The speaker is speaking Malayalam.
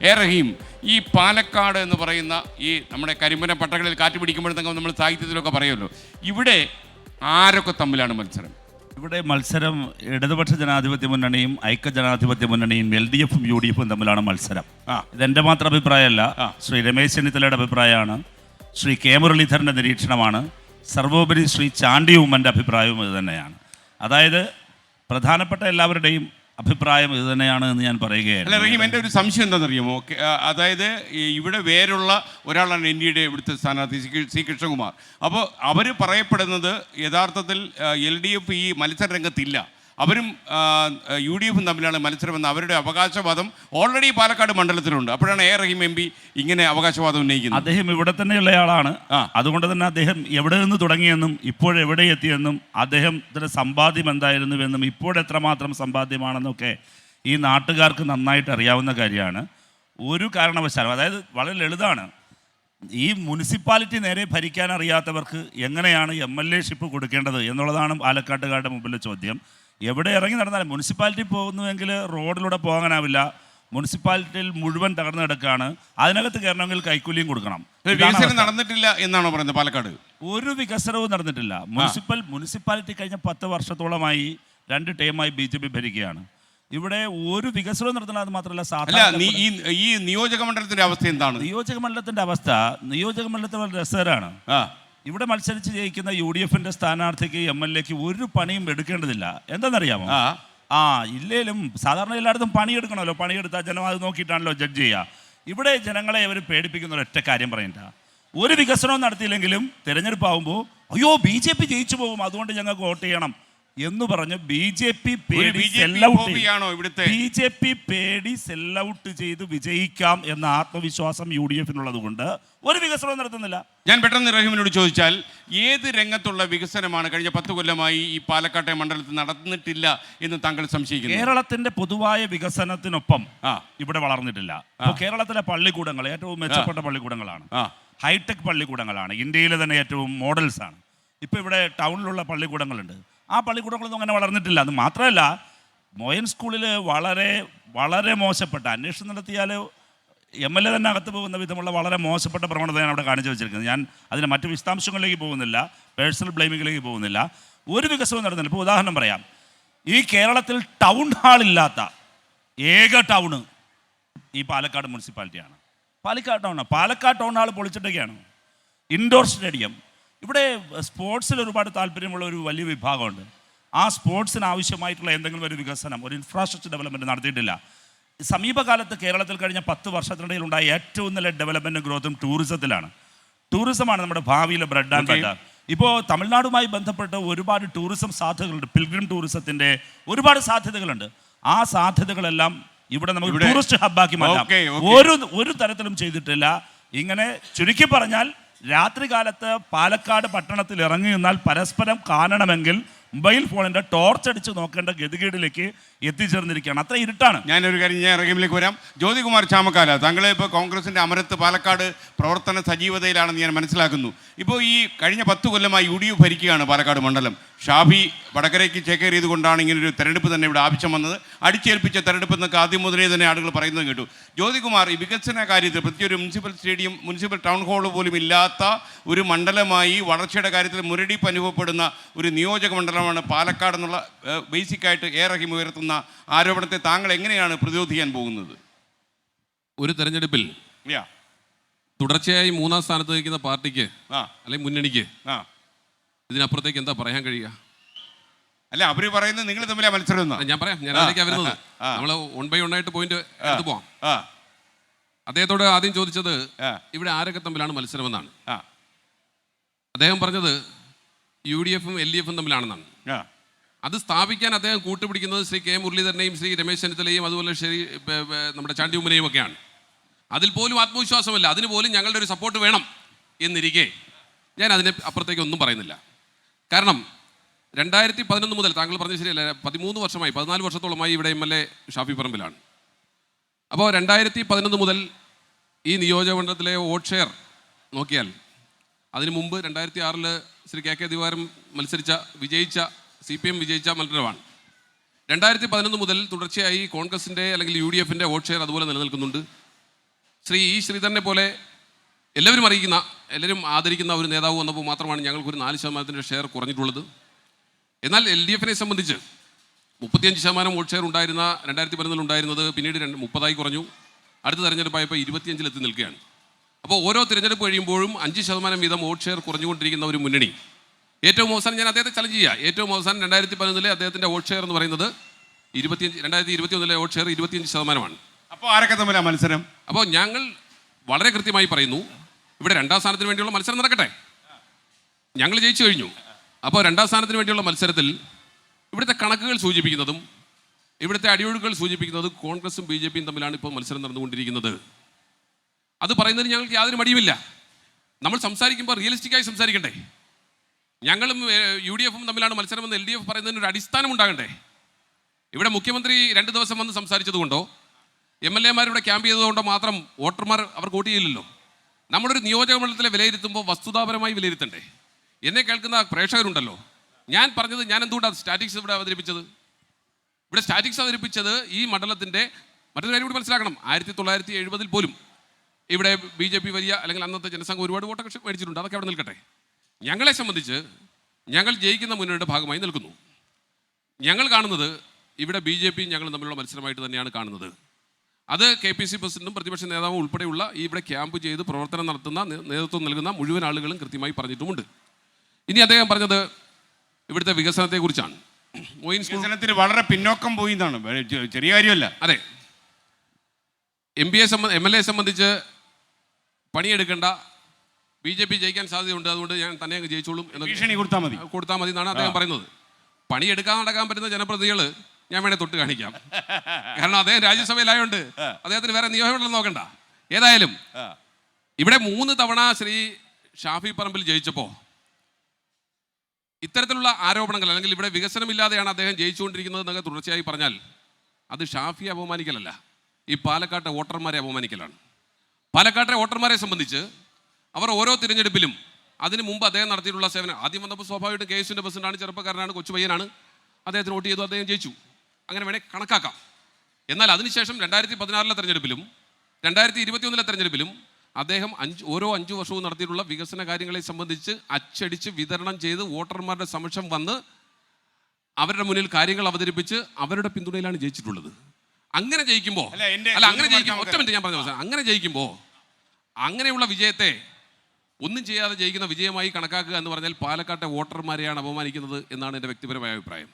റഹീം, ഈ പാലക്കാട് എന്ന് പറയുന്ന ഈ നമ്മുടെ കരിമ്പന പട്ടകളിൽ കാറ്റ് പിടിക്കുമ്പോഴത്തേക്കും നമ്മൾ സാഹിത്യത്തിലൊക്കെ പറയുമല്ലോ, ഇവിടെ ആരൊക്കെ തമ്മിലാണ് മത്സരം? ഇവിടെ മത്സരം ഇടതുപക്ഷ ജനാധിപത്യ മുന്നണിയും ഐക്യ ജനാധിപത്യ മുന്നണിയും LDFും UDFും തമ്മിലാണ് മത്സരം. ഇതെൻ്റെ മാത്രം അഭിപ്രായമല്ല, ശ്രീ രമേശ് ചെന്നിത്തലയുടെ അഭിപ്രായമാണ്, ശ്രീ കെ മുരളീധരൻ്റെ നിരീക്ഷണമാണ്, സർവോപരി ശ്രീ ചാണ്ടി ഉമ്മൻ്റെ അഭിപ്രായവും ഇത് തന്നെയാണ്. അതായത് പ്രധാനപ്പെട്ട എല്ലാവരുടെയും അഭിപ്രായം ഇത് തന്നെയാണ് എന്ന് ഞാൻ പറയുകയാണ്. അല്ല റഹീം, എൻ്റെ ഒരു സംശയം എന്താണെന്നറിയുമോ? അതായത് ഇവിടെ വേറുള്ള ഒരാളാണ് NDയുടെ ഇവിടുത്തെ സ്ഥാനാർത്ഥി സി കൃഷ്ണകുമാർ. അപ്പോൾ അവർ പറയപ്പെടുന്നത് യഥാർത്ഥത്തിൽ LDF ഈ മത്സര രംഗത്തില്ല, അവരും UDFും തമ്മിലാണ് മത്സരമെന്ന് അവരുടെ അവകാശവാദം ഓൾറെഡി പാലക്കാട് മണ്ഡലത്തിലുണ്ട്. അപ്പോഴാണ് റഹീം MP ഇങ്ങനെ അവകാശവാദം ഉന്നയിക്കുന്നത്. അദ്ദേഹം ഇവിടെ തന്നെയുള്ള ആളാണ്, അതുകൊണ്ട് തന്നെ അദ്ദേഹം എവിടെ നിന്ന് തുടങ്ങിയെന്നും ഇപ്പോഴെവിടെ എത്തിയെന്നും അദ്ദേഹത്തിൻ്റെ സമ്പാദ്യം എന്തായിരുന്നുവെന്നും ഇപ്പോഴെത്രമാത്രം സമ്പാദ്യമാണെന്നൊക്കെ ഈ നാട്ടുകാർക്ക് നന്നായിട്ട് അറിയാവുന്ന കാര്യമാണ്. ഒരു കാരണവശാലും, അതായത് വളരെ ലളിതമാണ്, ഈ മുനിസിപ്പാലിറ്റി നേരെ ഭരിക്കാൻ അറിയാത്തവർക്ക് എങ്ങനെയാണ് MLA-ഷിപ്പ് കൊടുക്കേണ്ടത് എന്നുള്ളതാണ് പാലക്കാട്ടുകാരുടെ മുമ്പിലെ ചോദ്യം. എവിടെ ഇറങ്ങി നടന്നാലും മുനിസിപ്പാലിറ്റി പോകുന്നുവെങ്കിൽ റോഡിലൂടെ പോകാനാവില്ല, മുനിസിപ്പാലിറ്റിയിൽ മുഴുവൻ തകർന്നു കിടക്കുകയാണ്, അതിനകത്ത് കയറണമെങ്കിൽ കൈക്കൂലിയും കൊടുക്കണം. വികസനം നടന്നിട്ടില്ല എന്നാണോ പറയുന്നത്? പാലക്കാട് ഒരു വികസനവും നടന്നിട്ടില്ല. മുനിസിപ്പാലിറ്റി കഴിഞ്ഞ 10 വർഷത്തോളമായി 2 ടേമായി BJP ഭരിക്കുകയാണ്. ഇവിടെ ഒരു വികസനവും നടത്തുന്നത്. അത് മാത്രമല്ല, ഈ നിയോജക മണ്ഡലത്തിന്റെ അവസ്ഥ എന്താണ്? നിയോജക മണ്ഡലത്തിൽ വളരെ രസകരമാണ്. ഇവിടെ മത്സരിച്ച് ജയിക്കുന്ന UDFിന്റെ സ്ഥാനാർത്ഥിക്ക് MLAക്ക് ഒരു പണിയും എടുക്കേണ്ടതില്ല. എന്താണെന്നറിയാമോ? ഇല്ലേലും സാധാരണ എല്ലായിടത്തും പണിയെടുക്കണമല്ലോ, പണിയെടുത്താൽ ജനം അത് നോക്കിയിട്ടാണല്ലോ ജഡ്ജ് ചെയ്യുക. ഇവിടെ ജനങ്ങളെ അവർ പേടിപ്പിക്കുന്ന ഒരൊറ്റ കാര്യം പറയണ്ട, ഒരു വികസനവും നടത്തിയില്ലെങ്കിലും തിരഞ്ഞെടുപ്പാകുമ്പോൾ അയ്യോ BJP ജയിച്ചു പോകും, അതുകൊണ്ട് ഞങ്ങൾക്ക് വോട്ട് ചെയ്യണം എന്ന് പറഞ്ഞ് BJP പേടി സെല്ലൗട്ട് ചെയ്ത് വിജയിക്കാം എന്ന ആത്മവിശ്വാസം UDFിനുള്ളത് കൊണ്ട് ഒരു വികസനവും നടത്തുന്നില്ല. ഞാൻ പെട്ടെന്ന് റഹീമിനോട് ചോദിച്ചാൽ, ഏത് രംഗത്തുള്ള വികസനമാണ് കഴിഞ്ഞ 10 കൊല്ലമായി ഈ പാലക്കാട്ടെ മണ്ഡലത്തിൽ നടന്നിട്ടില്ല എന്ന് താങ്കൾ സംശയിക്കുന്നു? കേരളത്തിന്റെ പൊതുവായ വികസനത്തിനൊപ്പം ഇവിടെ വളർന്നിട്ടില്ല. കേരളത്തിലെ പള്ളിക്കൂടങ്ങൾ ഏറ്റവും മെച്ചപ്പെട്ട പള്ളിക്കൂടങ്ങളാണ്, ഹൈടെക് പള്ളിക്കൂടങ്ങളാണ്, ഇന്ത്യയിലെ തന്നെ ഏറ്റവും മോഡൽസ് ആണ്. ഇപ്പൊ ഇവിടെ ടൗണിലുള്ള പള്ളിക്കൂടങ്ങളുണ്ട്, ആ പള്ളിക്കൂടങ്ങളൊന്നും അങ്ങനെ വളർന്നിട്ടില്ല. അത് മാത്രമല്ല, മോയൻ സ്കൂളിൽ വളരെ വളരെ മോശപ്പെട്ട, അന്വേഷണം നടത്തിയാൽ MLA തന്നെ അകത്ത് പോകുന്ന വിധമുള്ള വളരെ മോശപ്പെട്ട പ്രവണതയാണ് അവിടെ കാണിച്ചു വെച്ചിരിക്കുന്നത്. ഞാൻ അതിന് മറ്റു വിശദാംശങ്ങളിലേക്ക് പോകുന്നില്ല, പേഴ്സണൽ ബ്ലെയിമിങ്ങിലേക്ക് പോകുന്നില്ല. ഒരു വികസനവും നടന്നില്ല. ഇപ്പോൾ ഉദാഹരണം പറയാം, ഈ കേരളത്തിൽ ടൗൺ ഹാൾ ഇല്ലാത്ത ഏക ടൗണ് ഈ പാലക്കാട് മുനിസിപ്പാലിറ്റിയാണ്. പാലക്കാട് ടൗൺ ഹാൾ പൊളിച്ചിട്ടൊക്കെയാണ്. ഇൻഡോർ സ്റ്റേഡിയം, ഇവിടെ സ്പോർട്സിൽ ഒരുപാട് താല്പര്യമുള്ള ഒരു വലിയ വിഭാഗമുണ്ട്. ആ സ്പോർട്സിന് ആവശ്യമായിട്ടുള്ള എന്തെങ്കിലും ഒരു വികസനം, ഒരു ഇൻഫ്രാസ്ട്രക്ചർ ഡെവലപ്മെൻറ്റ് നടത്തിയിട്ടില്ല. സമീപകാലത്ത് കേരളത്തിൽ കഴിഞ്ഞ 10 വർഷത്തിനിടയിൽ ഉണ്ടായ ഏറ്റവും നല്ല ഡെവലപ്മെൻറ്റും ഗ്രോത്തും ടൂറിസത്തിലാണ്. ടൂറിസമാണ് നമ്മുടെ ഭാവിയിലെ ബ്രെഡ് ആൻഡ് ബട്ടർ. ഇപ്പോൾ തമിഴ്നാടുമായി ബന്ധപ്പെട്ട് ഒരുപാട് ടൂറിസം സാധ്യതകളുണ്ട്, പിൽഗ്രിം ടൂറിസത്തിൻ്റെ ഒരുപാട് സാധ്യതകളുണ്ട്. ആ സാധ്യതകളെല്ലാം ഇവിടെ നമുക്ക് ടൂറിസ്റ്റ് ഹബ്ബാക്കി മാറ്റാം. ഒരു തരത്തിലും ചെയ്തിട്ടില്ല. ഇങ്ങനെ ചുരുക്കി പറഞ്ഞാൽ, രാത്രികാലത്ത് പാലക്കാട് പട്ടണത്തിൽ ഇറങ്ങി നിന്നാൽ പരസ്പരം കാണണമെങ്കിൽ മൊബൈൽ ഫോണിൻ്റെ ടോർച്ച് അടിച്ച് നോക്കേണ്ട ഗതികേടിലേക്ക് എത്തിച്ചേർന്നിരിക്കുകയാണ്. അത്ര ഇരുട്ടാണ്. ഞാനൊരു കാര്യം, ഞാൻ റഹീമിലേക്ക് വരാം. ജ്യോതികുമാർ ചാമക്കാല, താങ്കൾ ഇപ്പോൾ കോൺഗ്രസിൻ്റെ അമരത്ത് പാലക്കാട് പ്രവർത്തന സജീവതയിലാണെന്ന് ഞാൻ മനസ്സിലാക്കുന്നു. ഇപ്പോൾ ഈ കഴിഞ്ഞ 10 കൊല്ലമായി UDF ഭരിക്കുകയാണ് പാലക്കാട് മണ്ഡലം. ഷാഫി വടകരയ്ക്ക് ചേക്കേറിയതുകൊണ്ടാണ് ഇങ്ങനൊരു തെരഞ്ഞെടുപ്പ് തന്നെ ഇവിടെ ആവശ്യം വന്നത്. അടിച്ചേൽപ്പിച്ച തെരഞ്ഞെടുപ്പ് എന്നൊക്കെ ആദ്യം മുതലേ തന്നെ ആളുകൾ പറയുന്നത് കേട്ടു. ജ്യോതികുമാർ, ഈ വികസന കാര്യത്തിൽ പ്രത്യേക ഒരു municipal stadium, municipal town hall പോലും ഇല്ലാത്ത ഒരു മണ്ഡലമായി വളർച്ചയുടെ കാര്യത്തിൽ മുരടിപ്പ് അനുഭവപ്പെടുന്ന ഒരു നിയോജക മണ്ഡലമാണ് പാലക്കാട് എന്നുള്ള ബേസിക്കായിട്ട് റഹീം ഉയർത്തുന്ന ആരോപണത്തെ താങ്കൾ എങ്ങനെയാണ് പ്രതിരോധിക്കാൻ പോകുന്നത്? ഒരു തെരഞ്ഞെടുപ്പിൽ തുടർച്ചയായി 3-ാം സ്ഥാനത്ത് നിൽക്കുന്ന പാർട്ടിക്ക് അല്ലെങ്കിൽ മുന്നണിക്ക് ഇതിനപ്പുറത്തേക്ക് എന്താ പറയാൻ കഴിയുക? അല്ല, അവര് പറയുന്നത് നിങ്ങൾ തമ്മിലാ മത്സരം. ഞാൻ പറയാം, ഞാൻ അതിലേക്കാ വരുന്നത്. നമ്മൾ 1 by 1 ആയിട്ട് പോയിന്റ് എടുത്തു പോവാം. അദ്ദേഹത്തോട് ആദ്യം ചോദിച്ചത് ഇവിടെ ആരൊക്കെ തമ്മിലാണ് മത്സരമെന്നാണ്. അദ്ദേഹം പറഞ്ഞത് UDFും LDFും തമ്മിലാണെന്നാണ്. അത് സ്ഥാപിക്കാൻ അദ്ദേഹം കൂട്ടുപിടിക്കുന്നത് ശ്രീ കെ മുരളീധരനെയും ശ്രീ രമേശ് ചെന്നിത്തലയും അതുപോലെ ശ്രീ നമ്മുടെ ചാണ്ടി ഉമ്മനെയും ഒക്കെയാണ്. അതിൽ പോലും ആത്മവിശ്വാസമല്ല, അതിന് പോലും ഞങ്ങളുടെ ഒരു സപ്പോർട്ട് വേണം എന്നിരിക്കെ ഞാൻ അതിന് അപ്പുറത്തേക്ക് ഒന്നും പറയുന്നില്ല. കാരണം 2011 മുതൽ, താങ്കൾ പറഞ്ഞ ശരിയല്ല, 13 വർഷമായി, 14 വർഷത്തോളമായി ഇവിടെ MLA ഷാഫി പറമ്പിലാണ്. അപ്പോൾ 2011 മുതൽ ഈ നിയോജകമണ്ഡലത്തിലെ വോട്ട് ഷെയർ നോക്കിയാൽ, അതിനു മുമ്പ് 2006 ശ്രീ KK ദിവാരം വിജയിച്ച CPM വിജയിച്ച മത്സരമാണ്. 2011 മുതൽ തുടർച്ചയായി കോൺഗ്രസിൻ്റെ അല്ലെങ്കിൽ UDFിൻ്റെ വോട്ട് ഷെയർ അതുപോലെ നിലനിൽക്കുന്നുണ്ട്. ശ്രീ ഇ ശ്രീധരനെ പോലെ എല്ലാവരും ആദരിക്കുന്ന ഒരു നേതാവ് വന്നപ്പോൾ മാത്രമാണ് ഞങ്ങൾക്കൊരു 4% ഷെയർ കുറഞ്ഞിട്ടുള്ളത്. എന്നാൽ LDF-നെ സംബന്ധിച്ച് 35% വോട്ട് ഷെയർ ഉണ്ടായിരുന്ന 2011 ഉണ്ടായിരുന്നത് പിന്നീട് 30 കുറഞ്ഞു. അടുത്ത തെരഞ്ഞെടുപ്പായപ്പോൾ 25 നിൽക്കുകയാണ്. അപ്പോൾ ഓരോ തിരഞ്ഞെടുപ്പ് കഴിയുമ്പോഴും 5% വീതം വോട്ട് ഷെയർ കുറഞ്ഞുകൊണ്ടിരിക്കുന്ന ഒരു മുന്നണി. ഏറ്റവും അവസാനം ഞാൻ അദ്ദേഹത്തെ ചലഞ്ച് ചെയ്യുക. ഏറ്റവും അവസാനം 2011 അദ്ദേഹത്തിൻ്റെ വോട്ട് ഷെയർ എന്ന് പറയുന്നത് 2021 വോട്ട് ഷെയർ 25%. അപ്പോൾ ആരൊക്കെ തമ്മിലാണ് മത്സരം? അപ്പോൾ ഞങ്ങൾ വളരെ കൃത്യമായി പറയുന്നു, ഇവിടെ 2ാം സ്ഥാനത്തിന് വേണ്ടിയുള്ള മത്സരം നടക്കട്ടെ. ഞങ്ങൾ ജയിച്ചു കഴിഞ്ഞു. അപ്പോൾ 2ാം സ്ഥാനത്തിന് വേണ്ടിയുള്ള മത്സരത്തിൽ ഇവിടുത്തെ കണക്കുകൾ സൂചിപ്പിക്കുന്നതും ഇവിടുത്തെ അടിയൊഴുക്കുകൾ സൂചിപ്പിക്കുന്നതും കോൺഗ്രസും BJP-യും തമ്മിലാണ് ഇപ്പോൾ മത്സരം നടന്നുകൊണ്ടിരിക്കുന്നത്. അത് പറയുന്നതിന് ഞങ്ങൾക്ക് യാതൊരു മടിയുമില്ല. നമ്മൾ സംസാരിക്കുമ്പോൾ റിയലിസ്റ്റിക്കായി സംസാരിക്കണ്ടേ. ഞങ്ങളും UDF-ഉം തമ്മിലാണ് മത്സരമെന്ന് LDF പറയുന്നതിന് ഒരു അടിസ്ഥാനം ഉണ്ടാകണ്ടേ. ഇവിടെ മുഖ്യമന്ത്രി 2 ദിവസം വന്ന് സംസാരിച്ചതുകൊണ്ടോ MLA-മാർ ഇവിടെ ക്യാമ്പ് ചെയ്തതുകൊണ്ടോ മാത്രം വോട്ടർമാർ അവർ വോട്ട് ചെയ്യില്ലല്ലോ. നമ്മുടെ ഒരു നിയോജക മണ്ഡലത്തിലെ വിലയിരുത്തുമ്പോൾ വസ്തുതാപരമായി വിലയിരുത്തണ്ടേ. എന്നെ കേൾക്കുന്ന പ്രേക്ഷകരുണ്ടല്ലോ. ഞാൻ പറഞ്ഞത് ഞാൻ എന്തുകൊണ്ടാണ് സ്റ്റാറ്റിക്സ് ഇവിടെ അവതരിപ്പിച്ചത്? ഇവിടെ സ്റ്റാറ്റിക്സ് അവതരിപ്പിച്ചത് ഈ മണ്ഡലത്തിൻ്റെ മറ്റൊരു കാര്യം കൂടി മനസ്സിലാക്കണം. 1970 പോലും ഇവിടെ BJP വലിയ അല്ലെങ്കിൽ അന്നത്തെ ജനസംഘം ഒരുപാട് വോട്ടൊക്കെ മേടിച്ചിട്ടുണ്ട്. അതൊക്കെ അവിടെ നിൽക്കട്ടെ. ഞങ്ങളെ സംബന്ധിച്ച് ഞങ്ങൾ ജയിക്കുന്ന മുന്നണിയുടെ ഭാഗമായി നിൽക്കുന്നു. ഞങ്ങൾ കാണുന്നത് ഇവിടെ BJP-യും ഞങ്ങൾ തമ്മിലുള്ള മത്സരമായിട്ട് തന്നെയാണ് കാണുന്നത്. അത് KPC പ്രസിഡന്റും പ്രതിപക്ഷ നേതാവും ഉൾപ്പെടെയുള്ള ഇവിടെ ക്യാമ്പ് ചെയ്ത് പ്രവർത്തനം നടത്തുന്ന നേതൃത്വം നൽകുന്ന മുഴുവൻ ആളുകളും കൃത്യമായി പറഞ്ഞിട്ടുമുണ്ട്. ഇനി അദ്ദേഹം പറഞ്ഞത് ഇവിടുത്തെ വികസനത്തെക്കുറിച്ചാണ്. വികസനത്തിൽ വളരെ പിന്നോക്കം പോയി എന്നാണ്, ചെറിയ കാര്യമല്ല. അതെ, MLA സംബന്ധിച്ച് പണിയെടുക്കേണ്ട, BJP ജയിക്കാൻ സാധ്യതയുണ്ട്, അതുകൊണ്ട് ഞാൻ തന്നെ അങ്ങ് ജയിച്ചോളും എന്ന് ഭീഷണി കൊടുത്താൽ മതി എന്നാണ് അദ്ദേഹം പറയുന്നത്. പണിയെടുക്കാൻ നടക്കാൻ പറ്റുന്ന ജനപ്രതിനിധികൾ ഞാൻ വേണേൽ തൊട്ട് കാണിക്കാം. കാരണം അദ്ദേഹം രാജ്യസഭയിലായോണ്ട് അദ്ദേഹത്തിന് വേറെ നിയമങ്ങളൊന്നും നോക്കണ്ട. ഏതായാലും ഇവിടെ 3 തവണ ശ്രീ ഷാഫി പറമ്പിൽ ജയിച്ചപ്പോൾ ഇത്തരത്തിലുള്ള ആരോപണങ്ങൾ അല്ലെങ്കിൽ ഇവിടെ വികസനമില്ലാതെയാണ് അദ്ദേഹം ജയിച്ചുകൊണ്ടിരിക്കുന്നത് എന്നൊക്കെ തുടർച്ചയായി പറഞ്ഞാൽ അത് ഷാഫിയെ അപമാനിക്കലല്ല, ഈ പാലക്കാട്ടെ വോട്ടർമാരെ അപമാനിക്കലാണ്. പാലക്കാട്ടെ വോട്ടർമാരെ സംബന്ധിച്ച് അവർ ഓരോ തിരഞ്ഞെടുപ്പിലും അതിന് മുമ്പ് അദ്ദേഹം നടത്തിയിട്ടുള്ള സേവനം, ആദ്യം വന്നപ്പോൾ സ്വാഭാവികമായിട്ടും KS-ന്റെ പ്രസിഡന്റാണ്, ചെറുപ്പക്കാരനാണ്, കൊച്ചു പയ്യനാണ്, അദ്ദേഹത്തിന് വോട്ട് ചെയ്തു, അദ്ദേഹം ജയിച്ചു, അങ്ങനെ വേണേൽ കണക്കാക്കാം. എന്നാൽ അതിനുശേഷം 2016 തെരഞ്ഞെടുപ്പിലും 2021 തെരഞ്ഞെടുപ്പിലും അദ്ദേഹം ഓരോ 5 വർഷവും നടത്തിയിട്ടുള്ള വികസന കാര്യങ്ങളെ സംബന്ധിച്ച് അച്ചടിച്ച് വിതരണം ചെയ്ത് വോട്ടർമാരുടെ സമക്ഷം വന്ന് അവരുടെ മുന്നിൽ കാര്യങ്ങൾ അവതരിപ്പിച്ച് അവരുടെ പിന്തുണയിലാണ് ജയിച്ചിട്ടുള്ളത്. അങ്ങനെ ജയിക്കുമ്പോൾ ഒറ്റ മിനിറ്റ് ഞാൻ പറഞ്ഞ അങ്ങനെ ജയിക്കുമ്പോൾ അങ്ങനെയുള്ള വിജയത്തെ ഒന്നും ചെയ്യാതെ ജയിക്കുന്ന വിജയമായി കണക്കാക്കുക എന്ന് പറഞ്ഞാൽ പാലക്കാട്ടെ വോട്ടർമാരെയാണ് അപമാനിക്കുന്നത് എന്നാണ് എൻ്റെ വ്യക്തിപരമായ അഭിപ്രായം.